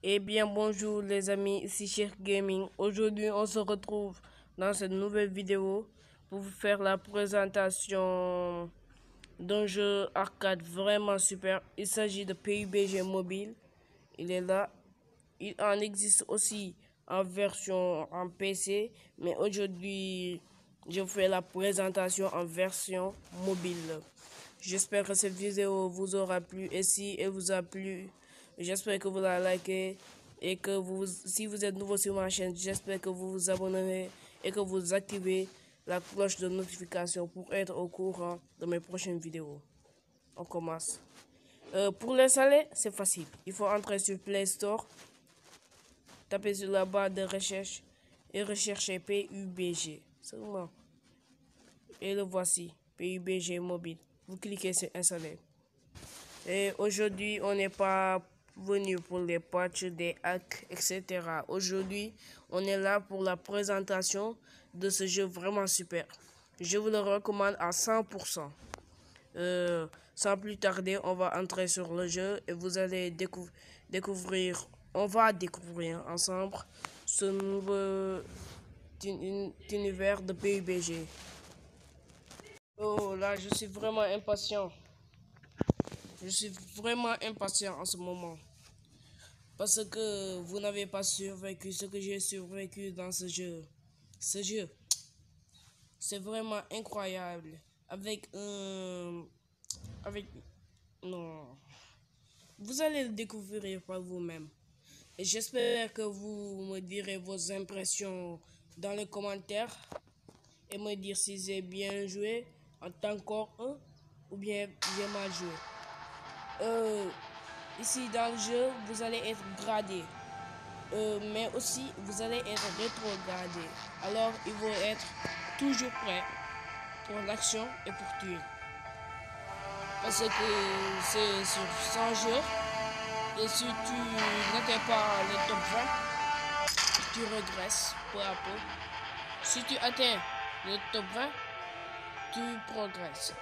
Eh bien bonjour les amis, ici Cher Gaming. Aujourd'hui on se retrouve dans cette nouvelle vidéo pour vous faire la présentation d'un jeu arcade vraiment super. Il s'agit de PUBG Mobile. Il est là. Il en existe aussi en version en PC, mais aujourd'hui je vous fais la présentation en version mobile. J'espère que cette vidéo vous aura plu et si elle vous a plu, j'espère que vous la likez et que si vous êtes nouveau sur ma chaîne, j'espère que vous vous abonnerez et que vous activez la cloche de notification pour être au courant de mes prochaines vidéos. On commence. Pour l'installer, c'est facile. Il faut entrer sur Play Store, taper sur la barre de recherche et rechercher PUBG. Seulement. Et le voici, PUBG Mobile. Vous cliquez sur installer. Et aujourd'hui, on n'est pas venu pour les patchs, des hacks, etc. Aujourd'hui, on est là pour la présentation de ce jeu vraiment super. Je vous le recommande à 100%. Sans plus tarder, on va entrer sur le jeu et vous allez découvrir, on va découvrir ensemble ce nouveau univers de PUBG. Oh là, je suis vraiment impatient. Je suis vraiment impatient en ce moment. Parce que vous n'avez pas survécu ce que j'ai survécu dans ce jeu. Ce jeu, c'est vraiment incroyable. Non. Vous allez le découvrir par vous-même. Et j'espère que vous me direz vos impressions dans les commentaires. Et me dire si j'ai bien joué en tant qu'un ou bien j'ai mal joué. Ici dans le jeu, vous allez être gradé. Mais aussi, vous allez être rétrogradé. Alors, il faut être toujours prêt pour l'action et pour tuer. Parce que c'est sur 100 jours. Et si tu n'atteins pas le top 20, tu regresses peu à peu. Si tu atteins le top 20, tu progresses.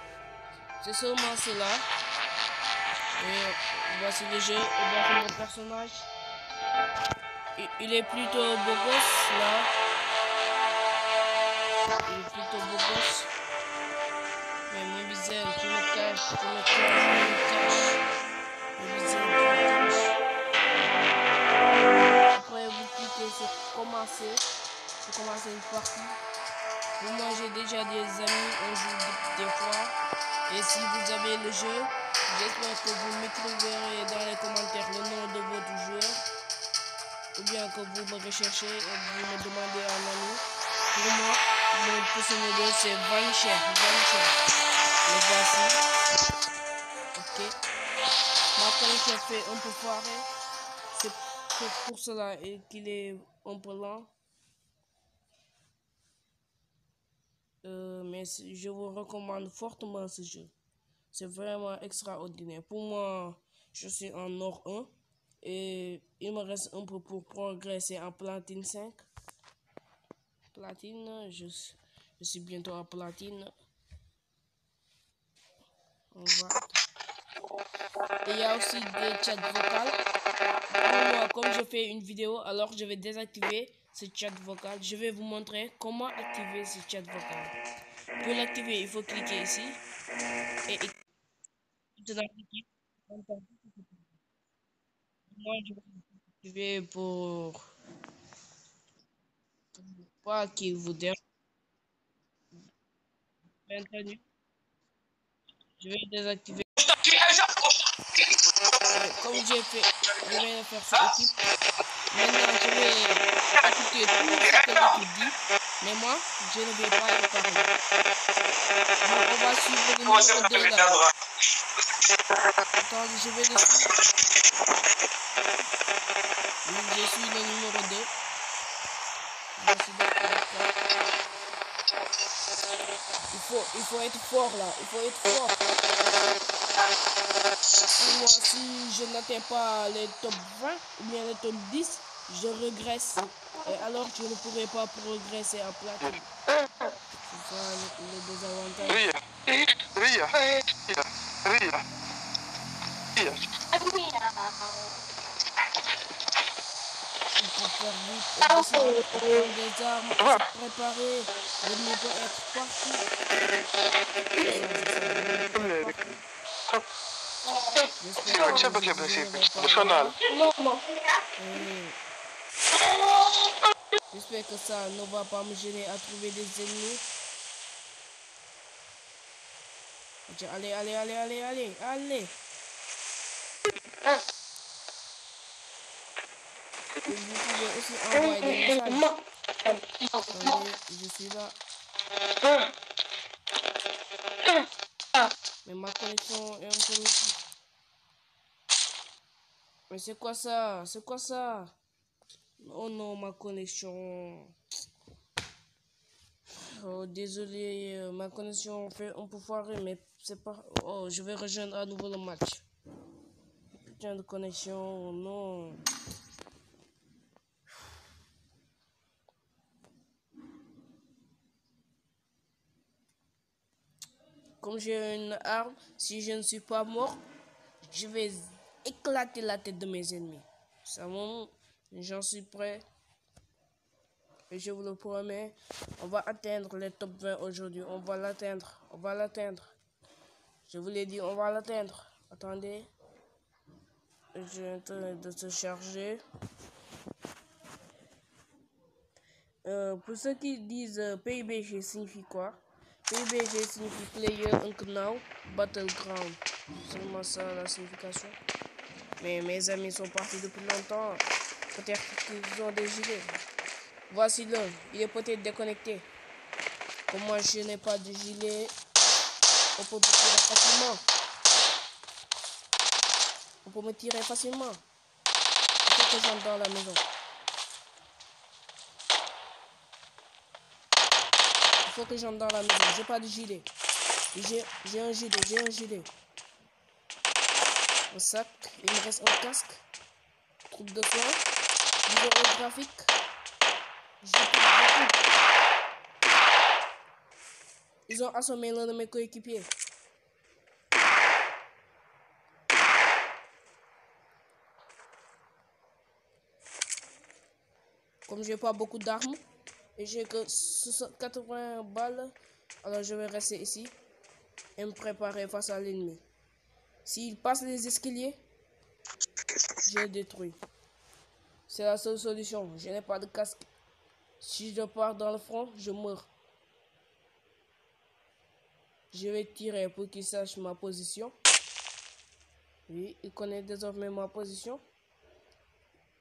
C'est seulement cela. Et voici le jeu, voici mon personnage. Il est plutôt beau gosse là. Il est plutôt beau gosse. Mais mon visage, tu me caches, tu me caches. Mon visage, tu me caches. Après, vous cliquez sur commencer. Pour commencer une partie. Pour moi, j'ai déjà des amis, on joue des fois. Et si vous avez le jeu, j'espère que vous m'écriverez dans les commentaires le nom de votre joueur. Ou bien que vous me recherchez et vous me demandez un ami. Pour moi, mon pseudo c'est Vancher. Le voici. Ok. Ma connexion fait un peu foirer. C'est pour cela qu'il est un peu lent. Mais je vous recommande fortement ce jeu. C'est vraiment extraordinaire. Pour moi, je suis en or 1. Et il me reste un peu pour progresser en platine 5. Platine, je suis bientôt en platine. On va. Et il y a aussi des chats vocaux. Pour moi, comme je fais une vidéo, alors je vais désactiver ce chat vocal. Je vais vous montrer comment activer ce chat vocal. Pour l'activer, il faut cliquer ici. Et moi, je vais l'activer pour pas qu'il vous dérange. Maintenant, je vais désactiver. Comme j'ai fait, je vais faire cette équipe. Maintenant, je vais écouter tout ce que l'équipe dit. Mais moi, je ne vais pas y parler. Donc, on va suivre le numéro 2 là. Attendez, je vais le suivre. Oui, je suis le numéro 2. Il faut être fort là. Il faut être fort. Moi, si je n'atteins pas les top 20 ou bien les top 10, je regresse. Et alors, je ne pourrai pas progresser en platine. C'est ça le désavantage. faut faire vite et descendre, prendre des armes, se préparer. L'ennemi peut être partout. J'espère que vous n'oublierez pas. J'espère que ça ne va pas me gêner à trouver des ennemis. Allez, allez, allez, allez, allez, allez. Et vous pouvez aussi envoyer des messages. Attendez, je suis là. Mais ma connexion est un peu... Mais c'est quoi ça? C'est quoi ça? Oh non, ma connexion. Oh, désolé, ma connexion fait un peu foirer, mais c'est pas... Oh, je vais rejoindre à nouveau le match. Putain de connexion, non. Comme j'ai une arme, si je ne suis pas mort, je vais éclater la tête de mes ennemis. Ça, j'en suis prêt. Et je vous le promets, on va atteindre les top 20 aujourd'hui. On va l'atteindre. On va l'atteindre. Je vous l'ai dit, on va l'atteindre. Attendez. Je suis en train de se charger. Pour ceux qui disent PUBG signifie quoi? PUBG signifie Player Unknown Battleground. Seulement ça la signification. Mais mes amis sont partis depuis longtemps. Peut-être qu'ils ont des gilets. Voici l'un. Il est peut-être déconnecté. Comme moi je n'ai pas de gilet, on peut me tirer facilement. On peut me tirer facilement. Il faut que j'entre dans la maison. Il faut que j'entre dans la maison. J'ai pas de gilet. J'ai un gilet. Un sac. Il me reste un casque. Troupe de soins. Niveau graphique. J'ai pas beaucoup. Ils ont assommé l'un de mes coéquipiers. Comme j'ai pas beaucoup d'armes et j'ai que 80 balles, alors je vais rester ici et me préparer face à l'ennemi. S'il passe les escaliers, je le détruis. C'est la seule solution. Je n'ai pas de casque. Si je pars dans le front, je meurs. Je vais tirer pour qu'il sache ma position. Oui, il connaît désormais ma position.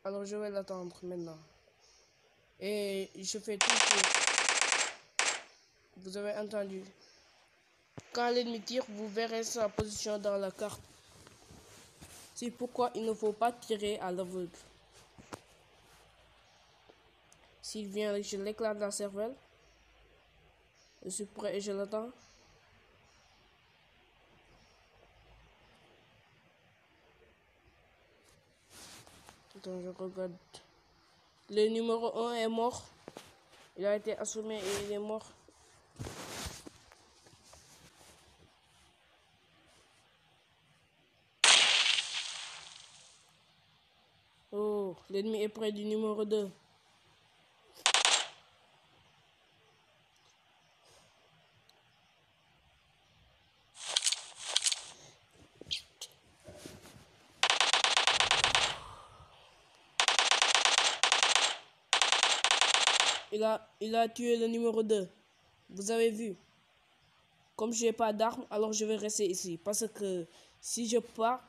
Alors je vais l'attendre maintenant. Et je fais tout pour... Vous avez entendu. Quand l'ennemi tire, vous verrez sa position dans la carte. C'est pourquoi il ne faut pas tirer à l'aveugle. S'il vient, je l'éclate la cervelle. Je suis prêt et je l'attends. Attends, je regarde. Le numéro 1 est mort. Il a été assommé et il est mort. Oh, l'ennemi est près du numéro 2. Il a tué le numéro 2. Vous avez vu. Comme je n'ai pas d'armes, alors je vais rester ici. Parce que si je pars,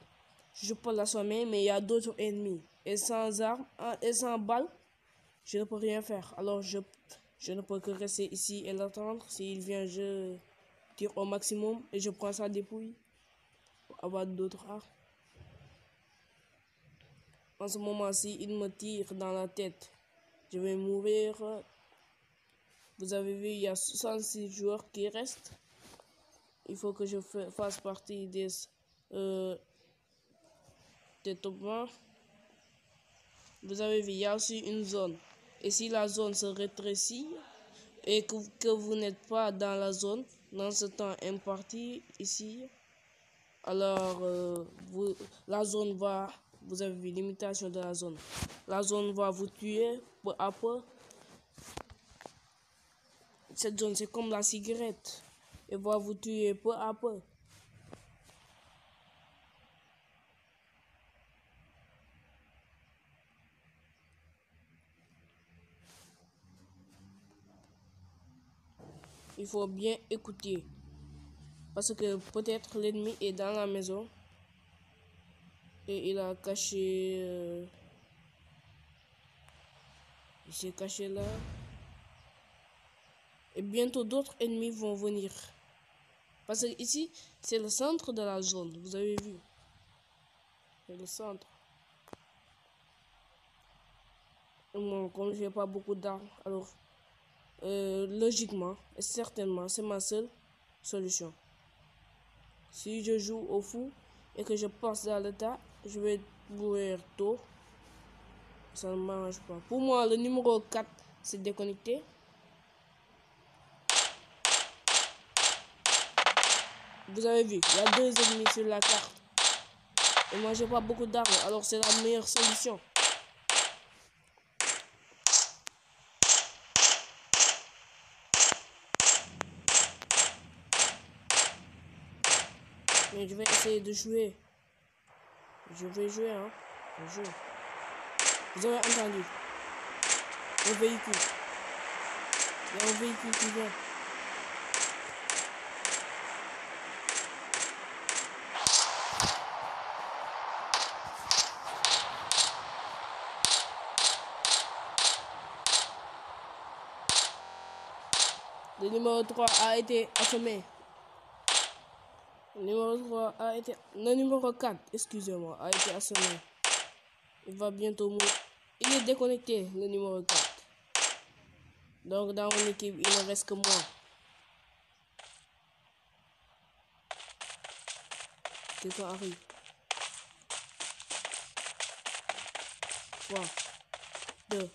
je peux l'assommer, mais il y a d'autres ennemis. Et sans armes et sans balles, je ne peux rien faire. Alors je ne peux que rester ici et l'attendre. S'il vient, je tire au maximum et je prends sa dépouille pour avoir d'autres armes. En ce moment-ci, il me tire dans la tête. Je vais mourir. Vous avez vu, il y a 66 joueurs qui restent. Il faut que je fasse partie des top 20. Vous avez vu, il y a aussi une zone. Et si la zone se rétrécit et que vous n'êtes pas dans la zone, dans ce temps imparti ici, alors la zone va Vous avez vu l'imitation de la zone. La zone va vous tuer peu à peu. Cette zone, c'est comme la cigarette. Elle va vous tuer peu à peu. Il faut bien écouter. Parce que peut-être l'ennemi est dans la maison. Et il a caché... il s'est caché là. Et bientôt d'autres ennemis vont venir. Parce que ici, c'est le centre de la zone. Vous avez vu. C'est le centre. Et moi, comme j'ai pas beaucoup d'armes, alors logiquement et certainement, c'est ma seule solution. Si je joue au fou et que je passe dans le tas, je vais mourir tôt. Ça ne m'arrange pas. Pour moi, le numéro 4, c'est déconnecté. Vous avez vu, il y a 2 ennemis sur la carte. Et moi, j'ai pas beaucoup d'armes, alors c'est la meilleure solution. Mais je vais essayer de jouer. Je vais jouer, hein. Je joue. Vous avez entendu. Un véhicule. Il y a un véhicule qui vient. Le numéro 3 a été assommé. Le numéro 3 a été... Le numéro 4, excusez-moi, a été assommé. Il va bientôt mourir. Il est déconnecté, le numéro 4. Donc dans mon équipe, il ne reste que moi. Quelqu'un arrive. 3, 2.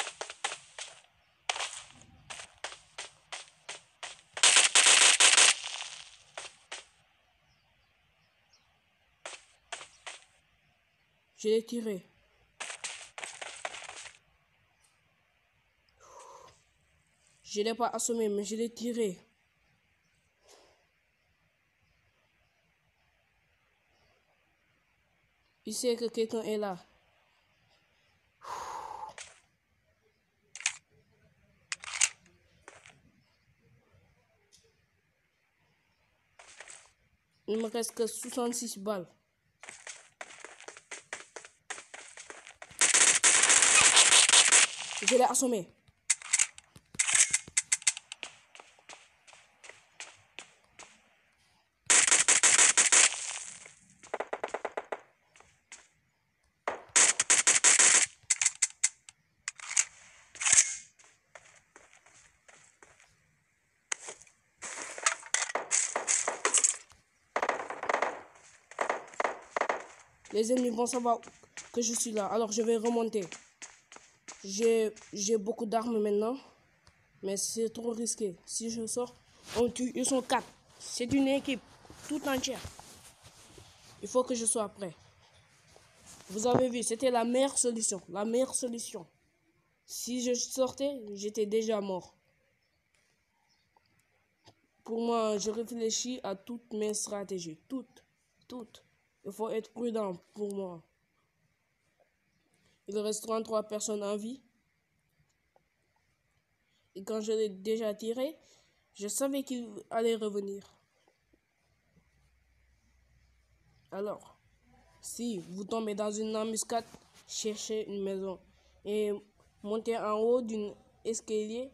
Je l'ai tiré. Je ne l'ai pas assommé, mais je l'ai tiré. Il sait que quelqu'un est là. Il me reste que 66 balles. Je l'ai assommé. Les ennemis vont savoir que je suis là. Alors je vais remonter. J'ai beaucoup d'armes maintenant. Mais c'est trop risqué. Si je sors, on tue. Ils sont 4. C'est une équipe tout entière. Il faut que je sois prêt. Vous avez vu, c'était la meilleure solution. La meilleure solution. Si je sortais, j'étais déjà mort. Pour moi, je réfléchis à toutes mes stratégies. Toutes. Il faut être prudent pour moi. Il reste 33 personnes en vie. Et quand je l'ai déjà tiré, je savais qu'il allait revenir. Alors, si vous tombez dans une embuscade, cherchez une maison et montez en haut d'un escalier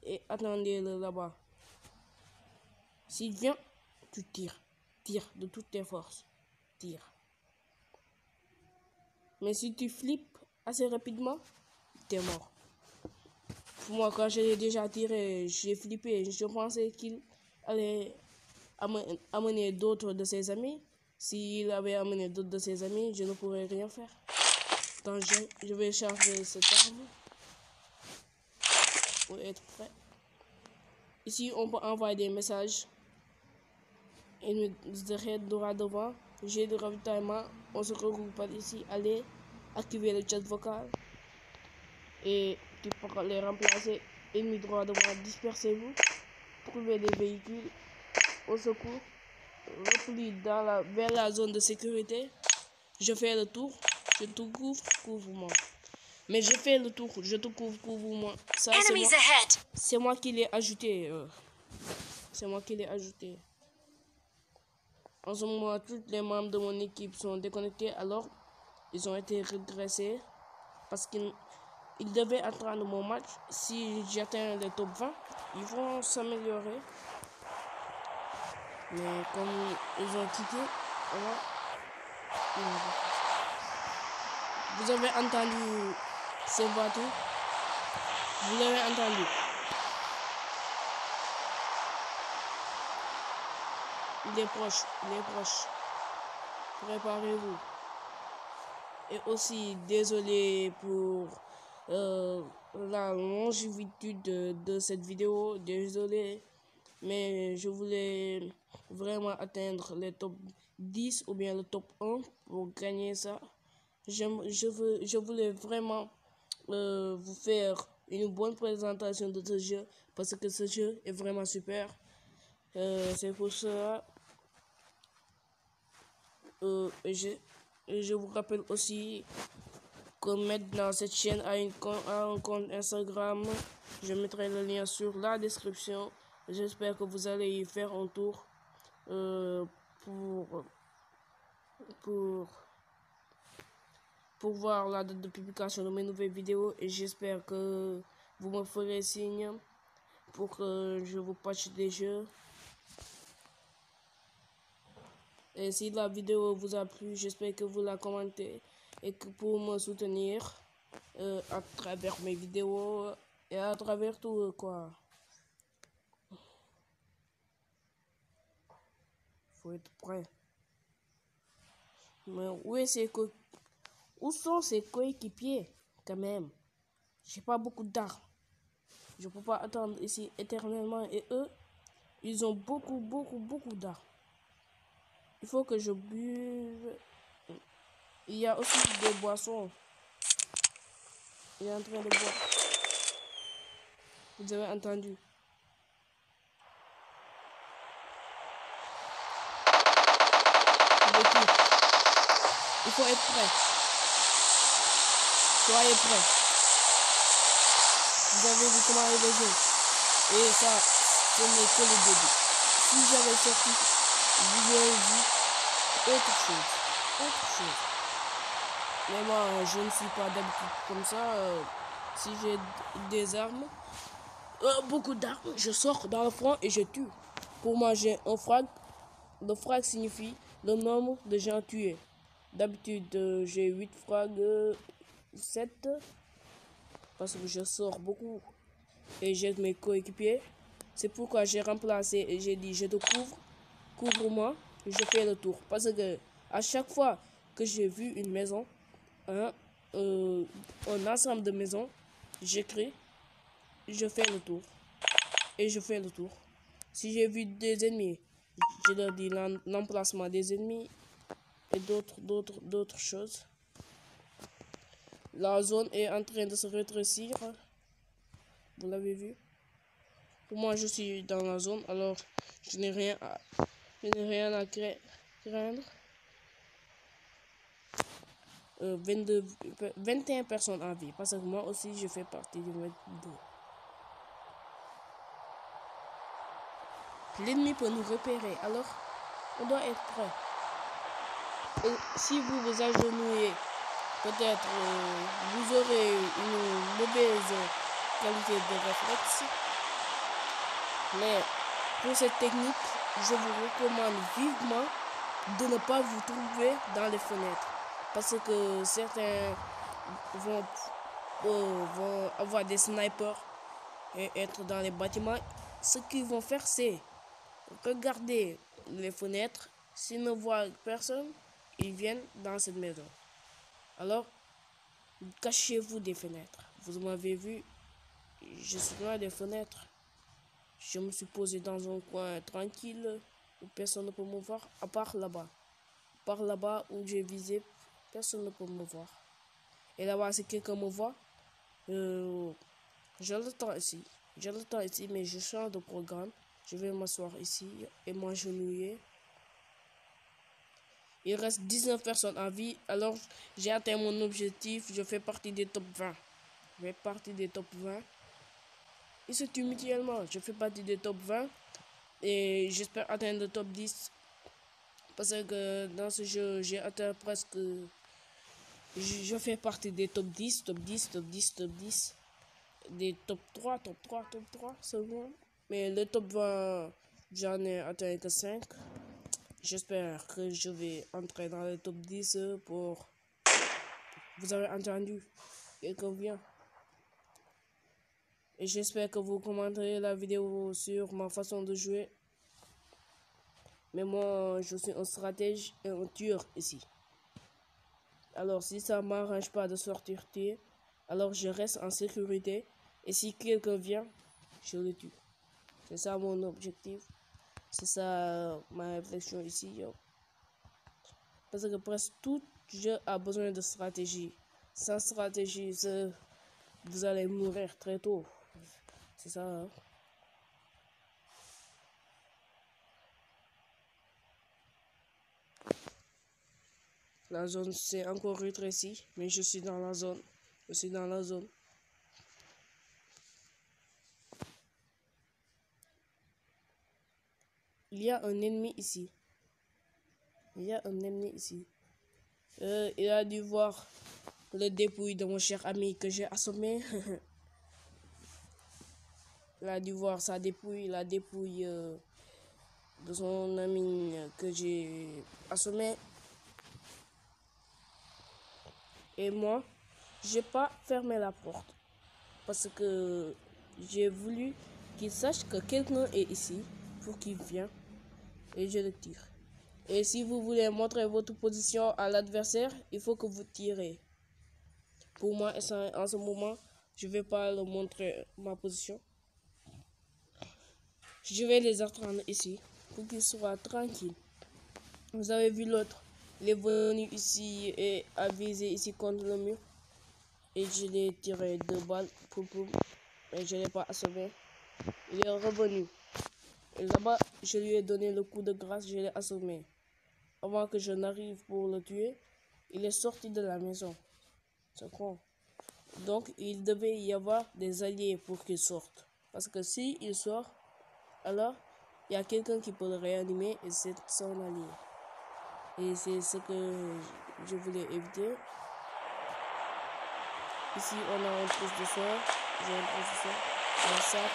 et attendez-le là-bas. S'il vient, tu tires. Tire de toutes tes forces. Tire. Mais si tu flippes assez rapidement, t'es mort. Moi, quand je l'ai déjà tiré, j'ai flippé. Je pensais qu'il allait amener d'autres de ses amis. S'il avait amené d'autres de ses amis, je ne pourrais rien faire. Donc, je vais charger cette arme pour être prêt. Ici, on peut envoyer des messages. Et nous droit devant. J'ai de ravitaillement. On se regroupe par ici. Allez. activer le chat vocal et tu pourras les remplacer. Ennemi droit devant, dispersez-vous, trouvez des véhicules au secours, repli vers la zone de sécurité. Je fais le tour, je te couvre, couvre-moi. Mais je fais le tour, je te couvre, couvre-moi. Ça, c'est moi qui l'ai ajouté. C'est moi qui l'ai ajouté. En ce moment, tous les membres de mon équipe sont déconnectés, alors ils ont été redressés parce qu'ils devaient attendre mon match. Si j'atteins le top 20, ils vont s'améliorer. Mais comme ils ont quitté, alors, vous avez entendu ces voitures? Vous l'avez entendu? Il est proche, il est proche. Préparez-vous. Et aussi, désolé pour la longévité de cette vidéo. Désolé, mais je voulais vraiment atteindre les top 10 ou bien le top 1 pour gagner ça. Je voulais vraiment vous faire une bonne présentation de ce jeu parce que ce jeu est vraiment super. C'est pour ça. Je vous rappelle aussi que maintenant cette chaîne a un compte Instagram. Je mettrai le lien sur la description. J'espère que vous allez y faire un tour pour voir la date de publication de mes nouvelles vidéos. Et j'espère que vous me ferez signe pour que je vous patche des jeux. Et si la vidéo vous a plu, j'espère que vous la commentez et que pour me soutenir à travers mes vidéos et à travers tout quoi. Faut être prêt. Mais où sont ces coéquipiers quand même? J'ai pas beaucoup d'armes. Je peux pas attendre ici éternellement et eux, ils ont beaucoup d'armes. Il faut que je buve. Il y a aussi des boissons. Il est en train de boire. Vous avez entendu? Il faut être prêt. Soyez prêts. Vous avez vu comment il est joué. Et ça, ce n'est que le début. Si j'avais sorti, vous aurez vu autre chose. Mais moi, je ne suis pas d'habitude comme ça. Si j'ai des armes, beaucoup d'armes, je sors dans le front et je tue. Pour moi, j'ai un frag. Le frag signifie le nombre de gens tués. D'habitude, j'ai 8 frags, 7. Parce que je sors beaucoup. Et j'ai mes coéquipiers. C'est pourquoi j'ai remplacé et j'ai dit je te couvre. Couvre-moi. Je fais le tour. Parce que à chaque fois que j'ai vu une maison, un ensemble de maisons, j'écris, je fais le tour. Et je fais le tour. Si j'ai vu des ennemis, je leur dis l'emplacement des ennemis et d'autres choses. La zone est en train de se rétrécir. Vous l'avez vu? Pour moi, je suis dans la zone, alors je n'ai rien à craindre. 21 personnes en vie, parce que moi aussi je fais partie du 22. L'ennemi peut nous repérer, alors on doit être prêt. Et si vous vous agenouillez, peut-être vous aurez une mauvaise qualité de réflexe. Mais pour cette technique, je vous recommande vivement de ne pas vous trouver dans les fenêtres. Parce que certains vont avoir des snipers et être dans les bâtiments. Ce qu'ils vont faire, c'est regarder les fenêtres. S'ils ne voient personne, ils viennent dans cette maison. Alors, cachez-vous des fenêtres. Vous m'avez vu, je suis loin des fenêtres. Je me suis posé dans un coin tranquille où personne ne peut me voir, à part là-bas. Par là-bas où j'ai visé, personne ne peut me voir. Et là-bas, si quelqu'un me voit, j'ai le temps ici. J'ai le temps ici, mais je change de programme. Je vais m'asseoir ici et m'agenouiller. Il reste 19 personnes en vie. Alors, j'ai atteint mon objectif. Je fais partie des top 20. Je fais partie des top 20. Ils se tuent mutuellement. Je fais partie des top 20. Et j'espère atteindre le top 10. Parce que dans ce jeu, j'ai atteint presque... Je fais partie des top 10, top 10, top 10, top 10. Des top 3, top 3, top 3 seulement. Mais le top 20, j'en ai atteint que 5. J'espère que je vais entrer dans le top 10 pour... Vous avez entendu? Quelqu'un vient. Et j'espère que vous commenterez la vidéo sur ma façon de jouer. Mais moi, je suis un stratège et un tueur ici. Alors, si ça ne m'arrange pas de sortir tuer, alors je reste en sécurité. Et si quelqu'un vient, je le tue. C'est ça mon objectif. C'est ça ma réflexion ici. Yo. Parce que presque tout jeu a besoin de stratégie. Sans stratégie, vous allez mourir très tôt. C'est ça. Hein? La zone s'est encore rétrécie, mais je suis dans la zone. Je suis dans la zone. Il y a un ennemi ici. Il y a un ennemi ici. Il a dû voir le dépouille de mon cher ami que j'ai assommé. Il a dû voir sa dépouille, la dépouille de son ami que j'ai assommé. Et moi, j'ai pas fermé la porte. Parce que j'ai voulu qu'il sache que quelqu'un est ici pour qu'il vienne et je le tire. Et si vous voulez montrer votre position à l'adversaire, il faut que vous tirez. Pour moi, en ce moment, je vais pas le montrer ma position. Je vais les attendre ici pour qu'ils soient tranquilles. Vous avez vu l'autre. Il est venu ici et a visé ici contre le mur. Et je l'ai tiré 2 balles. Et je ne l'ai pas assommé. Il est revenu. Et là-bas, je lui ai donné le coup de grâce. Je l'ai assommé. Avant que je n'arrive pour le tuer, il est sorti de la maison. C'est con. Donc, il devait y avoir des alliés pour qu'il sorte. Parce que si il sort, alors, il y a quelqu'un qui peut le réanimer et c'est son allié. Et c'est ce que je voulais éviter. Ici, on a un trousse de soin. J'ai un trousse de soin. Un sac.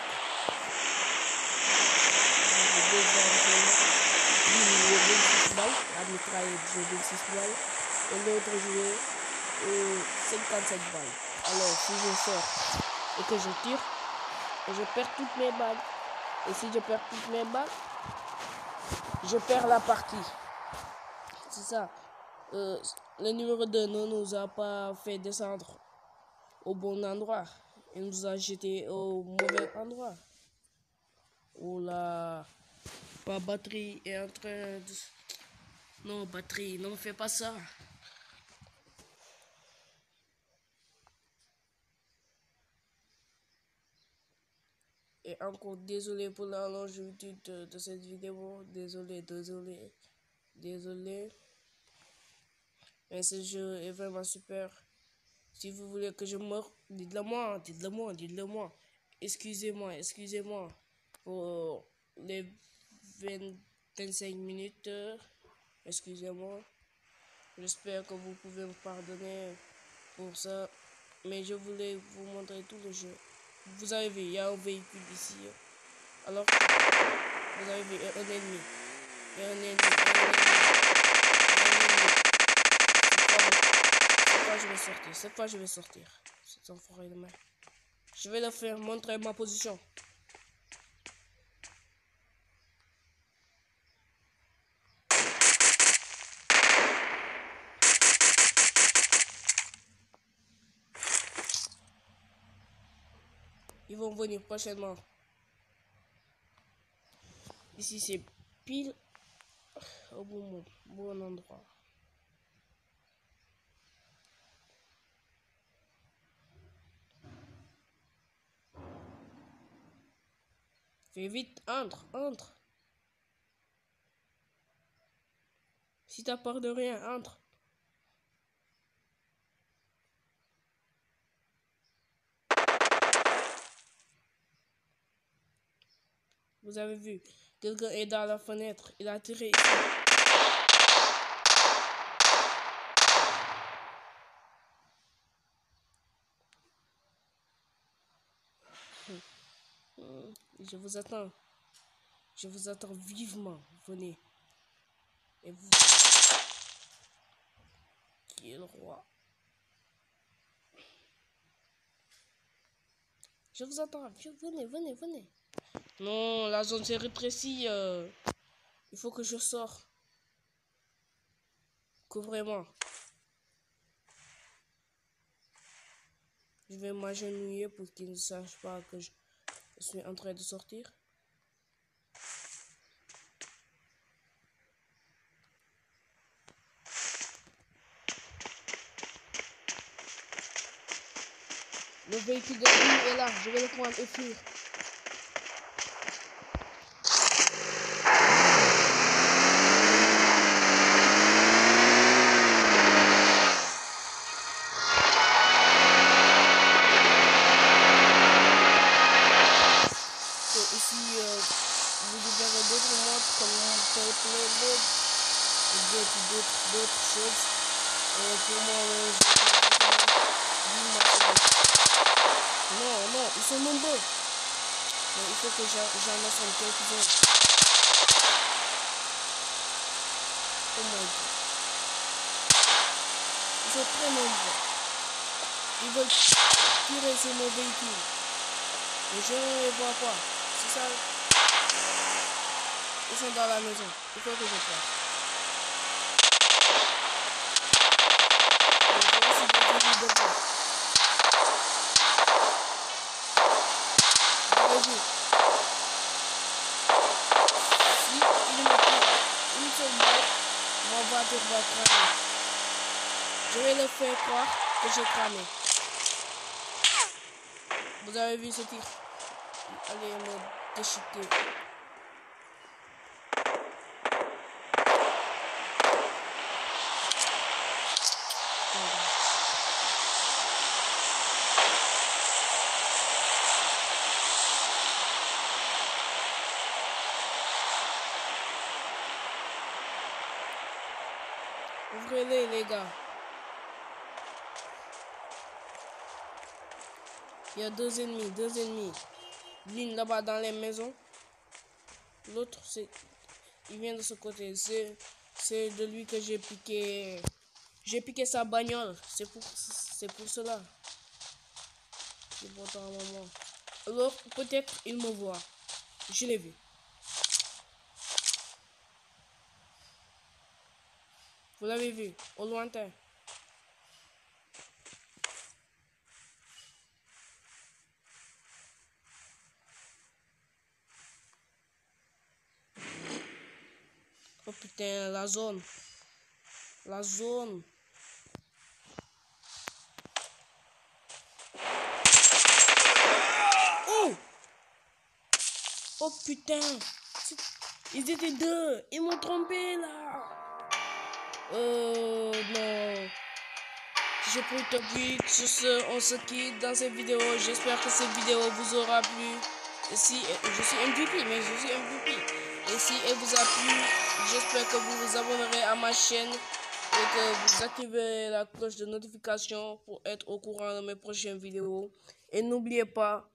J'ai 26 balles. La mitraillette, j'ai 26 balles. Et l'autre jouet, 57 balles. Alors, si je sors et que je tire, et je perds toutes mes balles. Et si je perds toutes mes balles, je perds la partie. C'est ça. Le numéro 2 ne nous a pas fait descendre au bon endroit. Il nous a jeté au mauvais endroit. Où la batterie est en train de... Non, batterie, ne me fais pas ça. Et encore désolé pour la longévité de cette vidéo. Désolé. Mais ce jeu est vraiment super. Si vous voulez que je meure, dites-le moi. Excusez-moi pour les 25 minutes. Excusez-moi. J'espère que vous pouvez me pardonner pour ça. Mais je voulais vous montrer tout le jeu. Vous avez vu, il y a un véhicule ici. Alors, vous avez vu un ennemi. Il y a un ennemi. Cette fois, je vais sortir. C'est un forêt de main. Je vais le faire montrer ma position. Ils vont venir prochainement. Ici, c'est pile au bon endroit. Fais vite, entre. Si t'as peur de rien, entre. Vous avez vu, quelqu'un est dans la fenêtre, il a tiré ici. Je vous attends. Je vous attends vivement. Venez. Et vous, qui est le roi? Je vous attends. Venez. Non, la zone s'est rétrécie. Il faut que je sorte. Couvrez-moi. Je vais m'agenouiller pour qu'ils ne sachent pas que je suis en train de sortir. Le véhicule de l'ennemi est là. Je vais le prendre et fuir. Ici, vous verrez d'autres modes comme Play Mode et d'autres choses. Et pour moi, non, ils sont nombreux. Mais il faut que j'en assemble quelques-uns. Oh my god. Ils sont très nombreux. Ils veulent tirer sur mon véhicule. Mais je ne les vois pas. C'est ça. Ils sont dans la maison. Il faut que je parte. Si il me prend une seule balle, ma voiture va cramer. Je vais le faire croire que j'ai cramé. Vous avez vu ce tir? Allez me déchiqueter. Ouvrez-les, les gars. Il y a deux ennemis. L'une là-bas dans les maisons. L'autre, il vient de ce côté. C'est de lui que j'ai piqué. J'ai piqué sa bagnole. C'est pour cela. C'est pourtant un moment. Alors, peut-être il me voit. Je l'ai vu. Vous l'avez vu, au lointain. Oh putain, la zone. Oh! Oh putain! Ils étaient deux! Ils m'ont trompé là! Non. Je peux te dire, sur ce, on se quitte dans cette vidéo. J'espère que cette vidéo vous aura plu. Et si, je suis MVP. Et si elle vous a plu, j'espère que vous vous abonnerez à ma chaîne et que vous activez la cloche de notification pour être au courant de mes prochaines vidéos. Et n'oubliez pas,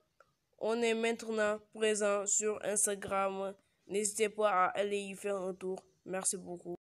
on est maintenant présent sur Instagram. N'hésitez pas à aller y faire un tour. Merci beaucoup.